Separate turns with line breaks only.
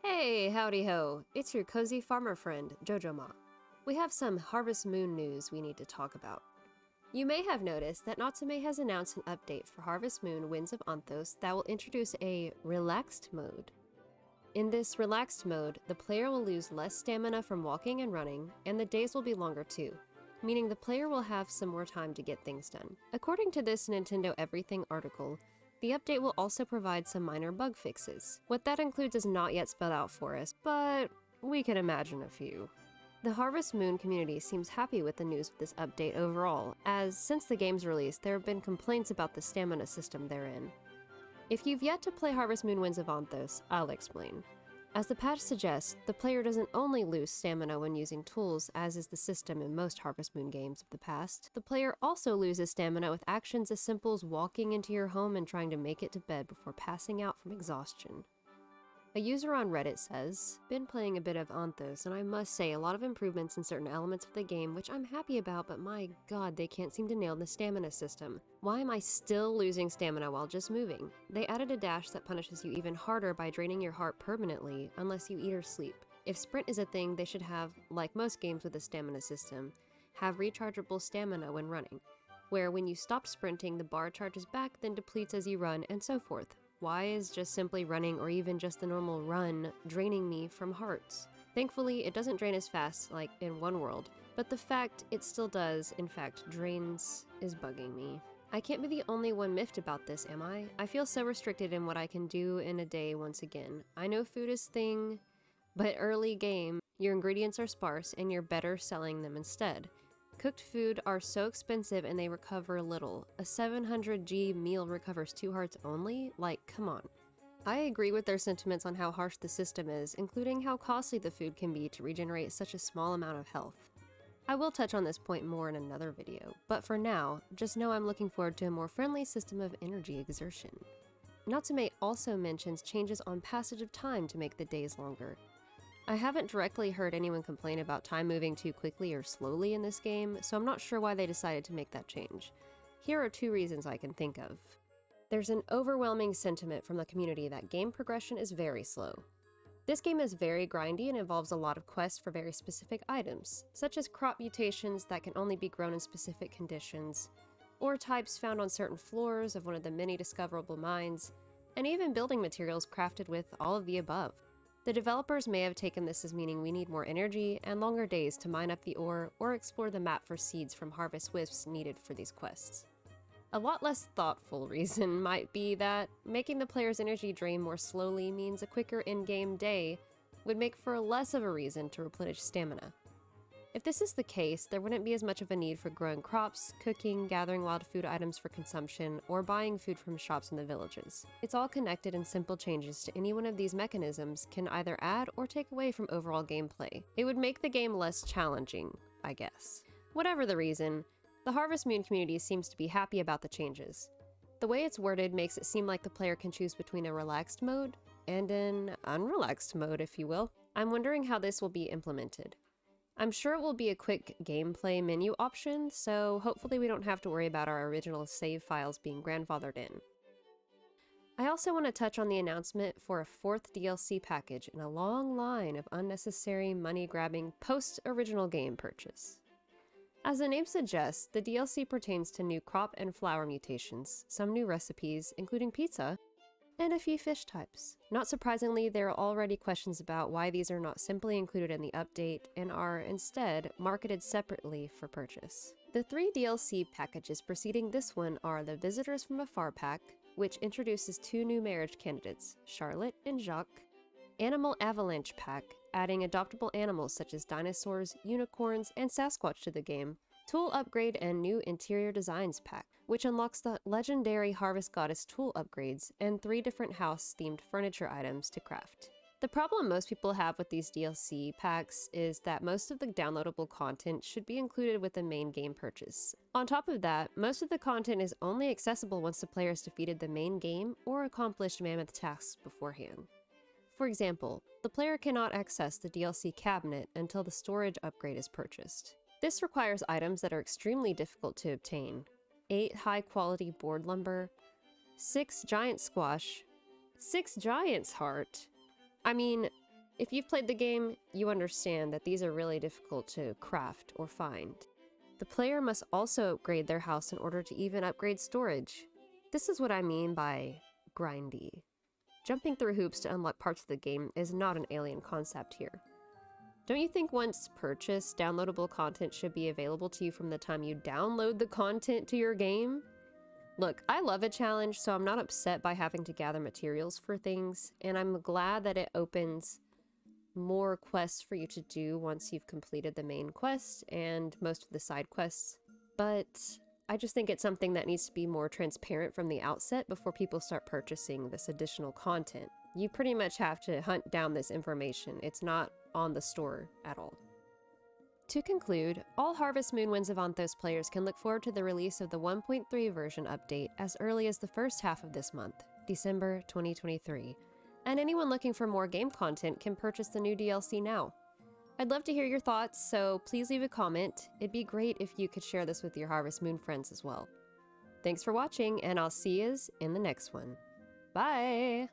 Hey, howdy ho, it's your cozy farmer friend, Jojo Ma. We have some Harvest Moon news we need to talk about. You may have noticed that Natsume has announced an update for Harvest Moon Winds of Anthos that will introduce a relaxed mode. In this relaxed mode, the player will lose less stamina from walking and running, and the days will be longer too, meaning the player will have some more time to get things done. According to this Nintendo Everything article, the update will also provide some minor bug fixes. What that includes is not yet spelled out for us, but we can imagine a few. The Harvest Moon community seems happy with the news of this update overall, as since the game's release, there have been complaints about the stamina system therein. If you've yet to play Harvest Moon Winds of Anthos, I'll explain. As the patch suggests, the player doesn't only lose stamina when using tools, as is the system in most Harvest Moon games of the past. The player also loses stamina with actions as simple as walking into your home and trying to make it to bed before passing out from exhaustion. A user on Reddit says, "Been playing a bit of Anthos, and I must say a lot of improvements in certain elements of the game, which I'm happy about, but my god, they can't seem to nail the stamina system. Why am I still losing stamina while just moving? They added a dash that punishes you even harder by draining your heart permanently, unless you eat or sleep. If sprint is a thing, they should have, like most games with a stamina system, have rechargeable stamina when running, where when you stop sprinting, the bar charges back, then depletes as you run, and so forth. Why is just simply running, or even just the normal run, draining me from hearts? Thankfully, it doesn't drain as fast like in One World, but the fact it still does, in fact, drains is bugging me. I can't be the only one miffed about this, am I? I feel so restricted in what I can do in a day once again. I know food is thing, but early game, your ingredients are sparse and you're better selling them instead. Cooked food are so expensive and they recover little. A 700G meal recovers 2 hearts only? Like, come on. I agree with their sentiments on how harsh the system is, including how costly the food can be to regenerate such a small amount of health. I will touch on this point more in another video, but for now, just know I'm looking forward to a more friendly system of energy exertion. Natsume also mentions changes on passage of time to make the days longer. I haven't directly heard anyone complain about time moving too quickly or slowly in this game, so I'm not sure why they decided to make that change. Here are 2 reasons I can think of. There's an overwhelming sentiment from the community that game progression is very slow. This game is very grindy and involves a lot of quests for very specific items, such as crop mutations that can only be grown in specific conditions, or types found on certain floors of one of the many discoverable mines, and even building materials crafted with all of the above. The developers may have taken this as meaning we need more energy and longer days to mine up the ore or explore the map for seeds from harvest wisps needed for these quests. A lot less thoughtful reason might be that making the player's energy drain more slowly means a quicker in-game day would make for less of a reason to replenish stamina. If this is the case, there wouldn't be as much of a need for growing crops, cooking, gathering wild food items for consumption, or buying food from shops in the villages. It's all connected, and simple changes to any one of these mechanisms can either add or take away from overall gameplay. It would make the game less challenging, I guess. Whatever the reason, the Harvest Moon community seems to be happy about the changes. The way it's worded makes it seem like the player can choose between a relaxed mode and an unrelaxed mode, if you will. I'm wondering how this will be implemented. I'm sure it will be a quick gameplay menu option, so hopefully we don't have to worry about our original save files being grandfathered in. I also want to touch on the announcement for a 4th DLC package in a long line of unnecessary money-grabbing post-original game purchase. As the name suggests, the DLC pertains to new crop and flower mutations, some new recipes, including pizza, and a few fish types. Not surprisingly, there are already questions about why these are not simply included in the update and are instead marketed separately for purchase. The 3 DLC packages preceding this one are the Visitors from Afar pack, which introduces 2 new marriage candidates, Charlotte and Jacques, Animal Avalanche pack, adding adoptable animals such as dinosaurs, unicorns, and Sasquatch to the game, Tool Upgrade and New Interior Designs pack, which unlocks the legendary Harvest Goddess tool upgrades and 3 different house-themed furniture items to craft. The problem most people have with these DLC packs is that most of the downloadable content should be included with the main game purchase. On top of that, most of the content is only accessible once the player has defeated the main game or accomplished mammoth tasks beforehand. For example, the player cannot access the DLC cabinet until the storage upgrade is purchased. This requires items that are extremely difficult to obtain: 8 high-quality board lumber, 6 giant squash, 6 giant's heart. I mean, If you've played the game, you understand that these are really difficult to craft or find. The player must also upgrade their house in order to even upgrade storage. This is what I mean by grindy. Jumping through hoops to unlock parts of the game is not an alien concept here. Don't you think once purchased, downloadable content should be available to you from the time you download the content to your game? Look, I love a challenge, so I'm not upset by having to gather materials for things, and I'm glad that it opens more quests for you to do once you've completed the main quest and most of the side quests. But I just think it's something that needs to be more transparent from the outset before people start purchasing this additional content. You pretty much have to hunt down this information. It's not on the store at all. To conclude, all Harvest Moon Winds of Anthos players can look forward to the release of the 1.3 version update as early as the first half of this month, December 2023, and anyone looking for more game content can purchase the new DLC now. I'd love to hear your thoughts, so please leave a comment. It'd be great if you could share this with your Harvest Moon friends as well. Thanks for watching, and I'll see yous in the next one. Bye!